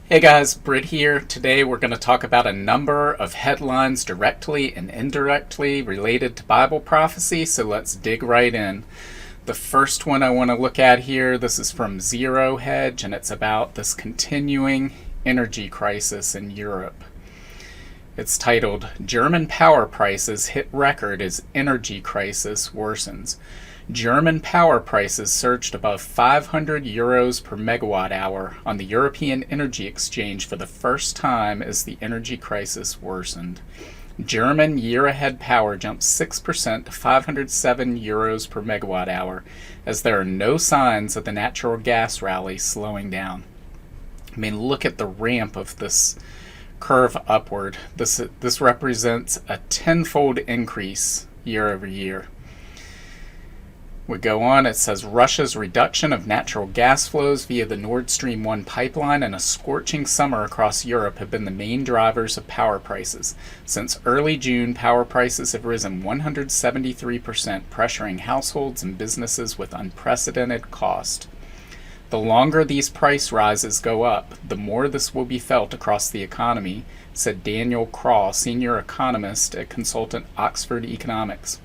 Hey guys, Britt here. Today we're going to talk about a number of headlines directly and indirectly related to Bible prophecy, so let's dig right in. The first one I want to look at here, this is from Zero Hedge, and it's about this continuing energy crisis in Europe. It's titled, German Power Prices Hit Record as Energy Crisis Worsens. German power prices surged above 500 euros per megawatt hour on the European Energy Exchange for the first time as the energy crisis worsened. German year-ahead power jumped 6% to 507 euros per megawatt hour, as there are no signs of the natural gas rally slowing down. I mean, look at the ramp of this curve upward. This represents a tenfold increase year over year. We go on, it says Russia's reduction of natural gas flows via the Nord Stream 1 pipeline and a scorching summer across Europe have been the main drivers of power prices. Since early June, power prices have risen 173%, pressuring households and businesses with unprecedented cost. The longer these price rises go up, the more this will be felt across the economy, said Daniel Craw, senior economist at consultant Oxford Economics.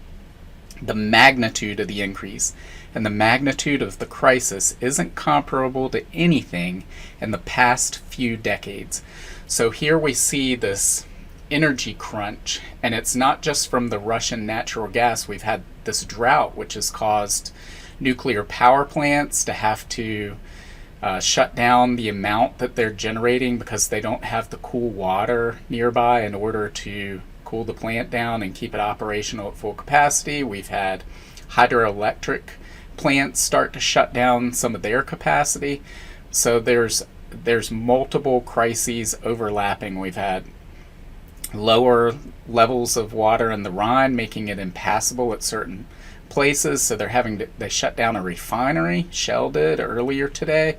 The magnitude of the increase and the magnitude of the crisis isn't comparable to anything in the past few decades. So here we see this energy crunch, and it's not just from the Russian natural gas. We've had this drought, which has caused nuclear power plants to have to shut down the amount that they're generating because they don't have the cool water nearby in order to cool the plant down and keep it operational at full capacity. We've had hydroelectric plants start to shut down some of their capacity. So there's multiple crises overlapping. We've had lower levels of water in the Rhine, making it impassable at certain places. So they shut down a refinery. Shell did earlier today.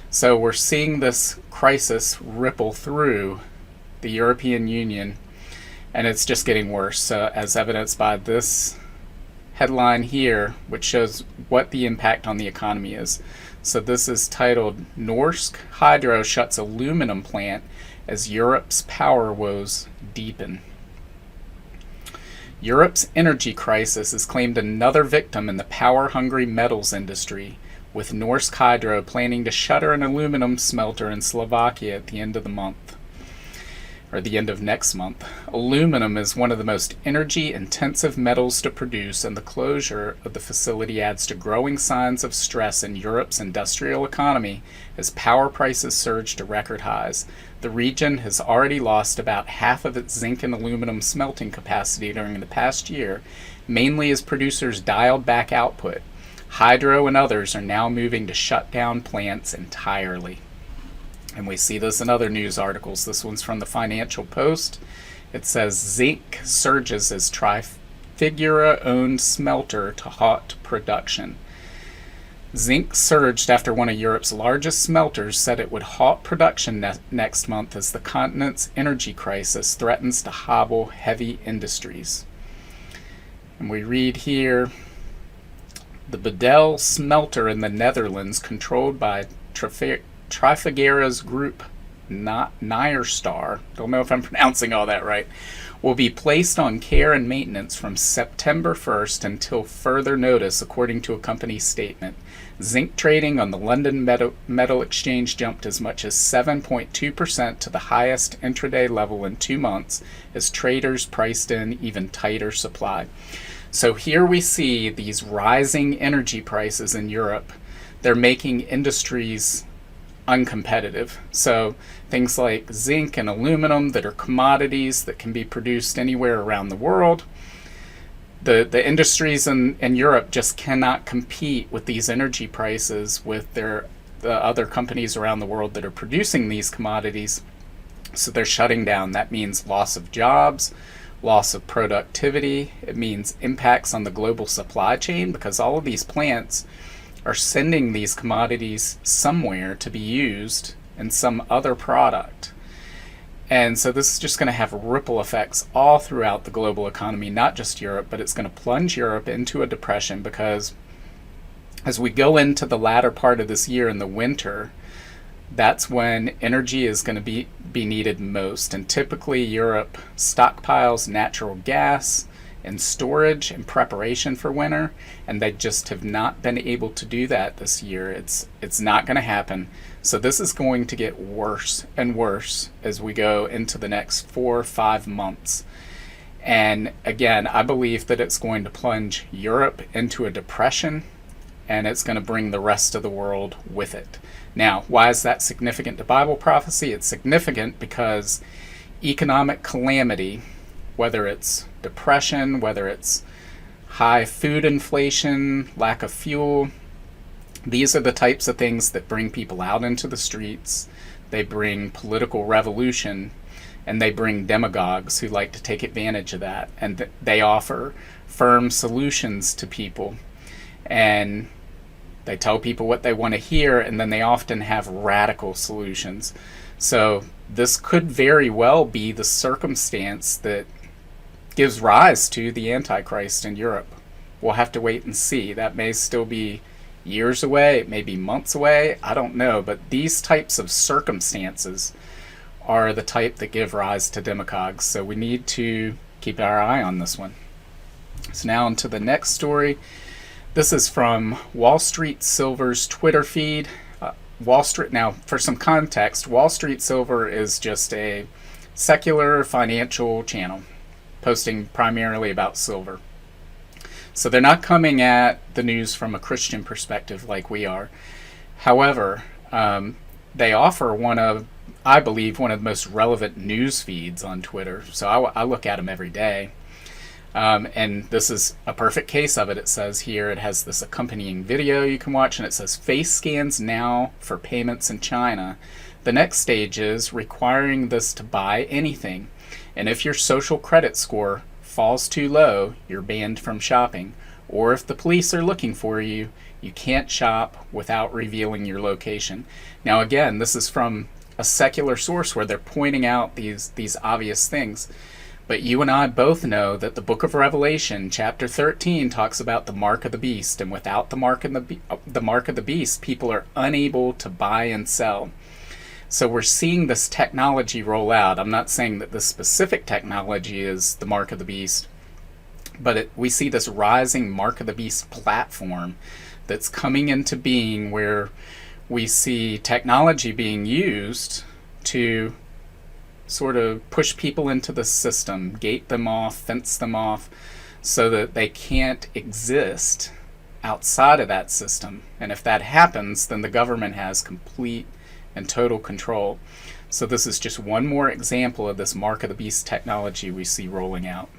So we're seeing this crisis ripple through the European Union, and it's just getting worse, as evidenced by this headline here, which shows what the impact on the economy is. So this is titled, Norsk Hydro Shuts Aluminum Plant as Europe's Power Woes Deepen. Europe's energy crisis has claimed another victim in the power-hungry metals industry, with Norsk Hydro planning to shutter an aluminum smelter in Slovakia at the end of the month. Or the end of next month. Aluminum is one of the most energy-intensive metals to produce, and the closure of the facility adds to growing signs of stress in Europe's industrial economy as power prices surge to record highs. The region has already lost about half of its zinc and aluminum smelting capacity during the past year, mainly as producers dialed back output. Hydro and others are now moving to shut down plants entirely. And we see this in other news articles. This one's from the Financial Post. It says zinc surges as Trafigura-owned smelter to halt production. Zinc surged after one of Europe's largest smelters said it would halt production next month as the continent's energy crisis threatens to hobble heavy industries. And we read here, the Bedel smelter in the Netherlands, controlled by Trafigura's group, not Nyerstar, don't know if I'm pronouncing all that right, will be placed on care and maintenance from September 1st until further notice, according to a company statement. Zinc trading on the London Metal Exchange jumped as much as 7.2% to the highest intraday level in 2 months as traders priced in even tighter supply. So here we see these rising energy prices in Europe. They're making industries uncompetitive. So things like zinc and aluminum that are commodities that can be produced anywhere around the world, the industries in Europe just cannot compete with these energy prices with the other companies around the world that are producing these commodities. So they're shutting down. That means loss of jobs, loss of productivity. It means impacts on the global supply chain because all of these plants are sending these commodities somewhere to be used in some other product. And so this is just going to have ripple effects all throughout the global economy, not just Europe, but it's going to plunge Europe into a depression because as we go into the latter part of this year in the winter, that's when energy is going to be needed most. And typically Europe stockpiles natural gas and storage in preparation for winter, and they just have not been able to do that this year. It's not going to happen. So this is going to get worse and worse as we go into the next 4 or 5 months. And again, I believe that it's going to plunge Europe into a depression, and it's going to bring the rest of the world with it. Now, why is that significant to Bible prophecy? It's significant because economic calamity, whether it's depression, whether it's high food inflation, lack of fuel, these are the types of things that bring people out into the streets. They bring political revolution, and they bring demagogues who like to take advantage of that. And they offer firm solutions to people. And they tell people what they want to hear, and then they often have radical solutions. So this could very well be the circumstance that gives rise to the Antichrist in Europe. We'll have to wait and see. That may still be years away, it may be months away, I don't know. But these types of circumstances are the type that give rise to demagogues. So we need to keep our eye on this one. So now on to the next story. This is from Wall Street Silver's Twitter feed. Now, for some context, Wall Street Silver is just a secular financial channel posting primarily about silver. So they're not coming at the news from a Christian perspective like we are. However, they offer I believe, one of the most relevant news feeds on Twitter. So I look at them every day. And this is a perfect case of it. It says here, it has this accompanying video you can watch, and it says face scans now for payments in China. The next stage is requiring this to buy anything. And if your social credit score falls too low, you're banned from shopping. Or if the police are looking for you, you can't shop without revealing your location. Now again, this is from a secular source where they're pointing out these obvious things. But you and I both know that the book of Revelation, chapter 13, talks about the mark of the beast. And without the mark of the beast, people are unable to buy and sell. So we're seeing this technology roll out. I'm not saying that this specific technology is the mark of the beast, but we see this rising mark of the beast platform that's coming into being, where we see technology being used to sort of push people into the system, gate them off, fence them off, so that they can't exist outside of that system. And if that happens, then the government has complete and total control. So this is just one more example of this mark of the beast technology we see rolling out.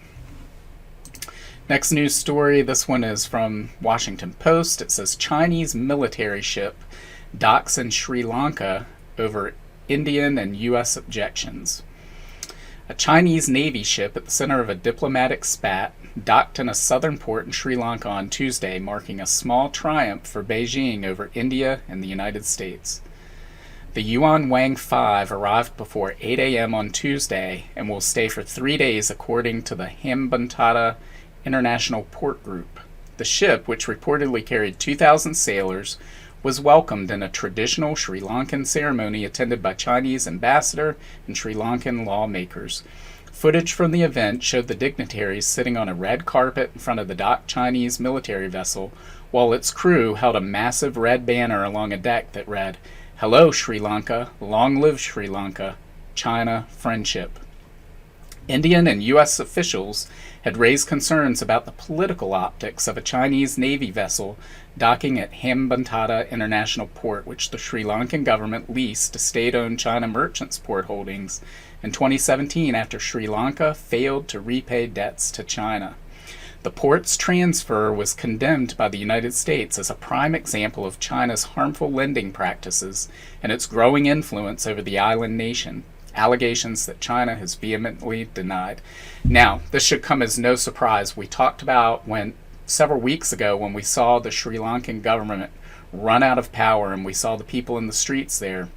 Next news story, this one is from Washington Post. It says Chinese military ship docks in Sri Lanka over Indian and U.S. objections. A Chinese Navy ship at the center of a diplomatic spat docked in a southern port in Sri Lanka on Tuesday, marking a small triumph for Beijing over India and the United States. The Yuan Wang 5 arrived before 8 a.m. on Tuesday and will stay for 3 days, according to the Hambantota International Port Group. The ship, which reportedly carried 2,000 sailors, was welcomed in a traditional Sri Lankan ceremony attended by Chinese ambassador and Sri Lankan lawmakers. Footage from the event showed the dignitaries sitting on a red carpet in front of the docked Chinese military vessel, while its crew held a massive red banner along a deck that read, "Hello Sri Lanka, long live Sri Lanka, China friendship." Indian and U.S. officials had raised concerns about the political optics of a Chinese Navy vessel docking at Hambantota International Port, which the Sri Lankan government leased to state-owned China Merchants Port Holdings in 2017 after Sri Lanka failed to repay debts to China. The port's transfer was condemned by the United States as a prime example of China's harmful lending practices and its growing influence over the island nation, allegations that China has vehemently denied. Now, this should come as no surprise. We talked about several weeks ago when we saw the Sri Lankan government run out of power and we saw the people in the streets there.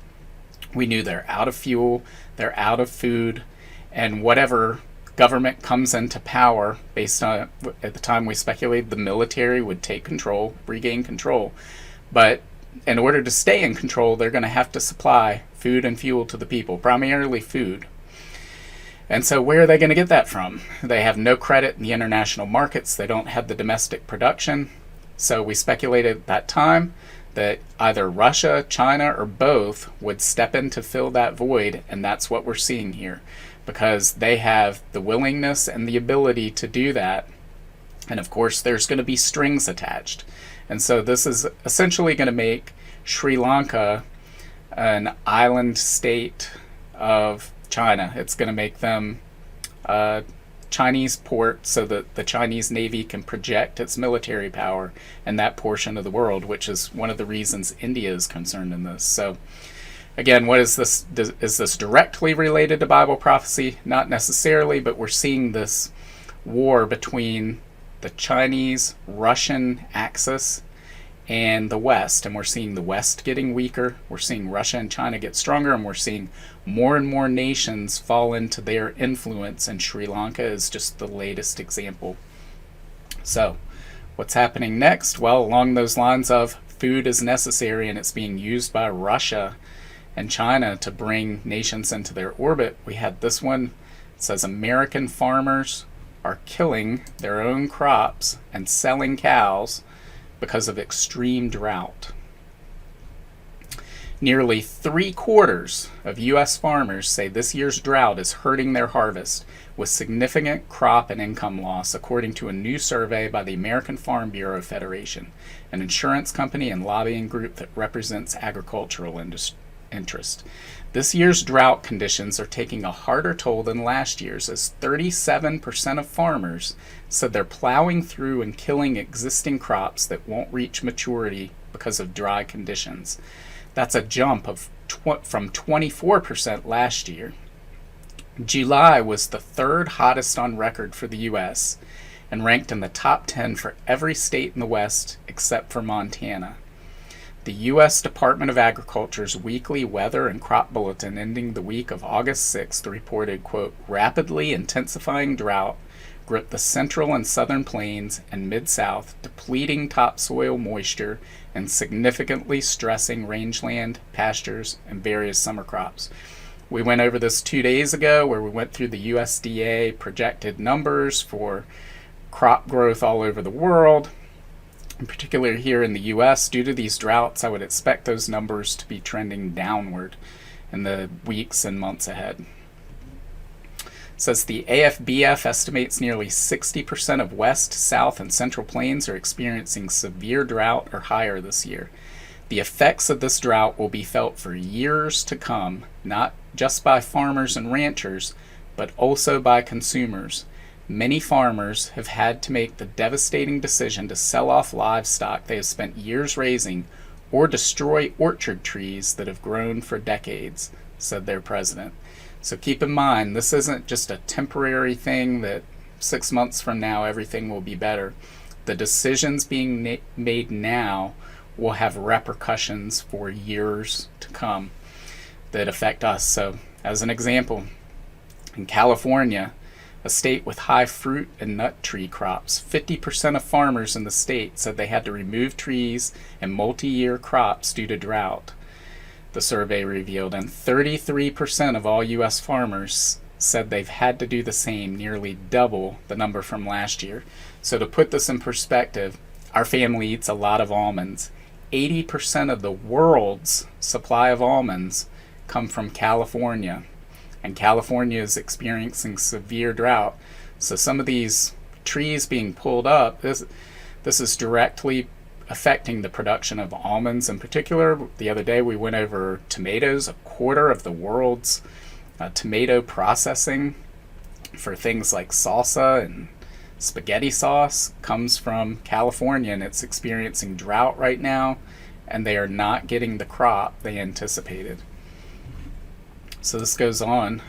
We knew they're out of fuel, they're out of food, and whatever government comes into power, based on, at the time we speculated the military would take control, regain control. But in order to stay in control, they're going to have to supply food and fuel to the people, primarily food. And so where are they going to get that from? They have no credit in the international markets. They don't have the domestic production. So we speculated at that time that either Russia, China, or both would step in to fill that void, and that's what we're seeing here, because they have the willingness and the ability to do that. And of course, there's going to be strings attached. And so this is essentially going to make Sri Lanka an island state of China. It's going to make them a Chinese port so that the Chinese Navy can project its military power in that portion of the world, which is one of the reasons India is concerned in this. So again, what is this? Is this directly related to Bible prophecy? Not necessarily, but we're seeing this war between the Chinese-Russian axis and the West, and we're seeing the West getting weaker. We're seeing Russia and China get stronger, and we're seeing more and more nations fall into their influence, and Sri Lanka is just the latest example. So what's happening next? Well, along those lines of food is necessary, and it's being used by Russia and China to bring nations into their orbit. We had this one. It says American farmers are killing their own crops and selling cows because of extreme drought. Nearly 3/4 of U.S. farmers say this year's drought is hurting their harvest, with significant crop and income loss, according to a new survey by the American Farm Bureau Federation, an insurance company and lobbying group that represents agricultural interest. This year's drought conditions are taking a harder toll than last year's, as 37% of farmers said they're plowing through and killing existing crops that won't reach maturity because of dry conditions. That's a jump of from 24% last year. July was the third hottest on record for the U.S. and ranked in the top 10 for every state in the West except for Montana. The U.S. Department of Agriculture's weekly weather and crop bulletin ending the week of August 6th reported, quote, rapidly intensifying drought gripped the central and southern plains and mid-south, depleting topsoil moisture and significantly stressing rangeland, pastures, and various summer crops. We went over this 2 days ago, where we went through the USDA projected numbers for crop growth all over the world. In particular here in the U.S., due to these droughts, I would expect those numbers to be trending downward in the weeks and months ahead. It says the AFBF estimates nearly 60% of West, South, and Central Plains are experiencing severe drought or higher this year. The effects of this drought will be felt for years to come, not just by farmers and ranchers, but also by consumers. Many farmers have had to make the devastating decision to sell off livestock they have spent years raising or destroy orchard trees that have grown for decades, said their president. So keep in mind, this isn't just a temporary thing that 6 months from now everything will be better. The decisions being made now will have repercussions for years to come that affect us. So as an example, in California, a state with high fruit and nut tree crops, 50% of farmers in the state said they had to remove trees and multi-year crops due to drought, the survey revealed, and 33% of all U.S. farmers said they've had to do the same, nearly double the number from last year. So to put this in perspective, our family eats a lot of almonds. 80% of the world's supply of almonds come from California, and California is experiencing severe drought. So some of these trees being pulled up, this is directly affecting the production of almonds in particular. The other day we went over tomatoes. 1/4 of the world's tomato processing for things like salsa and spaghetti sauce comes from California, and it's experiencing drought right now, and they are not getting the crop they anticipated. So this goes on.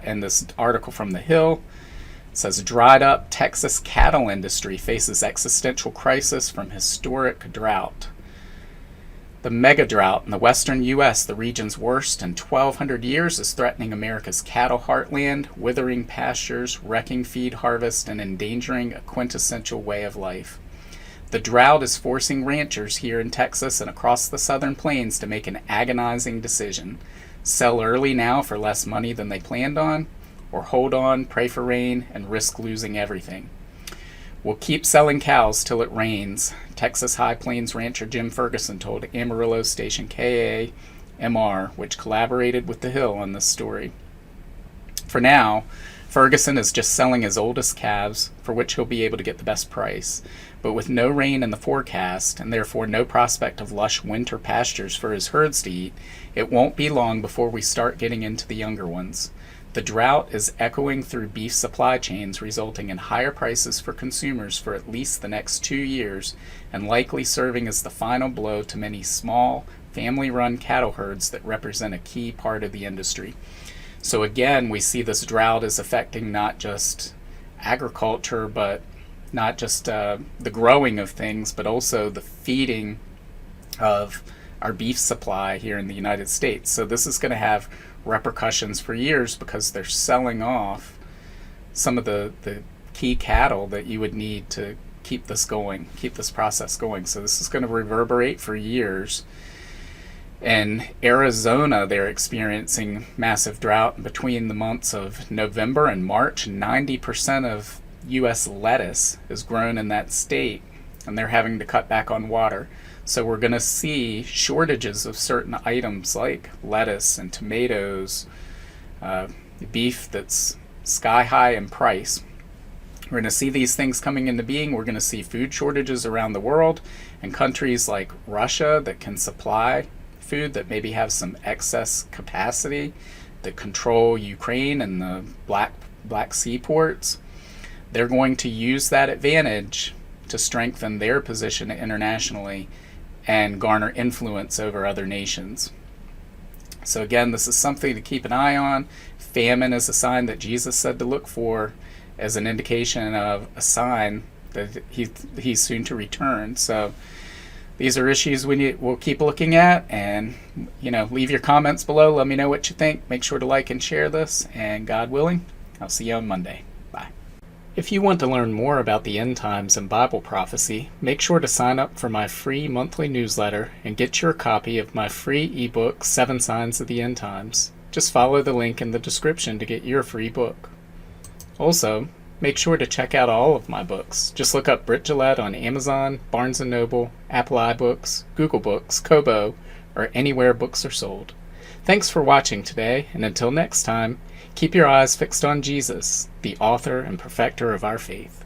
In this article from The Hill, it says dried up Texas cattle industry faces existential crisis from historic drought. The mega drought in the western U.S., the region's worst in 1,200 years, is threatening America's cattle heartland, withering pastures, wrecking feed harvest, and endangering a quintessential way of life. The drought is forcing ranchers here in Texas and across the southern plains to make an agonizing decision: sell early now for less money than they planned on, or hold on, pray for rain, and risk losing everything. We'll keep selling cows till it rains, Texas High Plains rancher Jim Ferguson told Amarillo station KAMR, which collaborated with The Hill on this story. For now, Ferguson is just selling his oldest calves, for which he'll be able to get the best price. But with no rain in the forecast, and therefore no prospect of lush winter pastures for his herds to eat, it won't be long before we start getting into the younger ones. The drought is echoing through beef supply chains, resulting in higher prices for consumers for at least the next 2 years, and likely serving as the final blow to many small, family-run cattle herds that represent a key part of the industry. So again, we see this drought is affecting not just agriculture, but not just the growing of things, but also the feeding of our beef supply here in the United States. So this is going to have repercussions for years because they're selling off some of the key cattle that you would need to keep this going, keep this process going. So this is going to reverberate for years. In Arizona, they're experiencing massive drought. Between the months of November and March, 90% of U.S. lettuce is grown in that state, and they're having to cut back on water. So we're going to see shortages of certain items like lettuce and tomatoes, beef that's sky high in price. We're going to see these things coming into being. We're going to see food shortages around the world, and countries like Russia that can supply food, that maybe have some excess capacity, that control Ukraine and the Black Sea ports. They're going to use that advantage to strengthen their position internationally and garner influence over other nations. So again, this is something to keep an eye on. Famine is a sign that Jesus said to look for as an indication of a sign that he's soon to return. So these are issues we'll keep looking at, and leave your comments below. Let me know what you think. Make sure to like and share this, and God willing, I'll see you on Monday. Bye. If you want to learn more about the end times and Bible prophecy, make sure to sign up for my free monthly newsletter and get your copy of my free ebook, 7 Signs of the End Times. Just follow the link in the description to get your free book. Also, make sure to check out all of my books. Just look up Britt on Amazon, Barnes & Noble, Apple iBooks, Google Books, Kobo, or anywhere books are sold. Thanks for watching today, and until next time, keep your eyes fixed on Jesus, the author and perfecter of our faith.